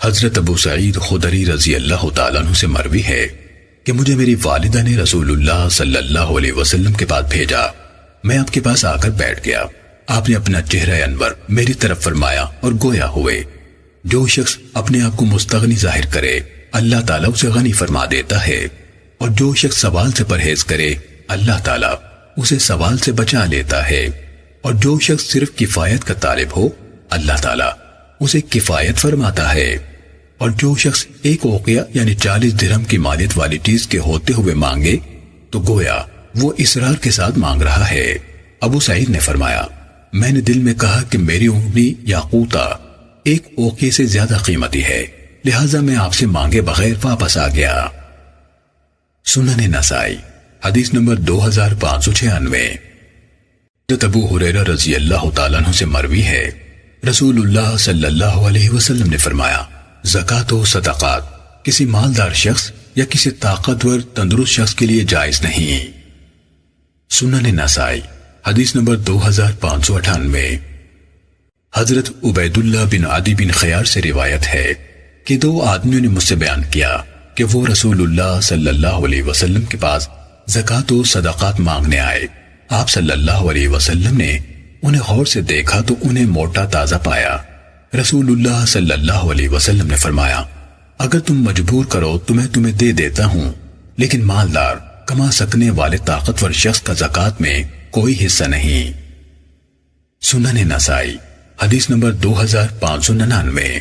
حضرت ابو سعید خدری رضی اللہ تعالیٰ عنہ سے مروی ہے کہ مجھے میری والدہ نے رسول اللہ صلی اللہ علیہ وسلم کے پاس بھیجا۔ میں آپ کے پاس آ کر بیٹھ گیا۔ آپ نے اپنا چہرہ انور میری طرف فرمایا اور گویا ہوئے، جو شخص اپنے آپ کو مستغنی ظاہر کرے اللہ تعالیٰ اسے غنی فرما دیتا ہے، اور جو شخص سوال سے پرہیز کرے اللہ تعالیٰ اسے سوال سے بچا لیتا ہے، اور جو شخص صرف کفایت کا طالب ہو اللہ تعالیٰ اسے کفایت فرماتا ہے، اور جو شخص ایک اوقیہ یعنی 40 درہم کی مالیت والی چیز کے ہوتے ہوئے مانگے تو گویا وہ اصرار کے ساتھ مانگ رہا ہے۔ ابو سعید نے فرمایا، میں نے دل میں کہا کہ میری انگلی یاقوتہ ایک اوقیے سے زیادہ قیمتی ہے، لہٰذا میں آپ سے مانگے بغیر واپس آ گیا۔ سنن نسائی حدیث نمبر 2596۔ حضرت ابو ہریرہ رضی اللہ تعالیٰ عنہ سے مروی ہے، رسول اللہ صلی اللہ علیہ وسلم نے فرمایا، زکوٰۃ و صدقات کسی مالدار شخص یا کسی طاقتور تندرست شخص کے لیے جائز نہیں۔ سنن نسائی حدیث نمبر 2598۔ حضرت عبید اللہ بن عدی بن خیار سے روایت ہے کہ 2 آدمیوں نے مجھ سے بیان کیا کہ وہ رسول اللہ صلی اللہ علیہ وسلم کے پاس زکوٰۃ و صدقات مانگنے آئے۔ آپ صلی اللہ علیہ وسلم نے انہیں غور سے دیکھا تو انہیں موٹا تازہ پایا۔ رسول اللہ صلی اللہ علیہ وسلم نے فرمایا، اگر تم مجبور کرو تو میں تمہیں دے دیتا ہوں، لیکن مالدار کما سکنے والے طاقتور شخص کا زکوٰۃ میں کوئی حصہ نہیں۔ سنن نسائی حدیث نمبر 2599۔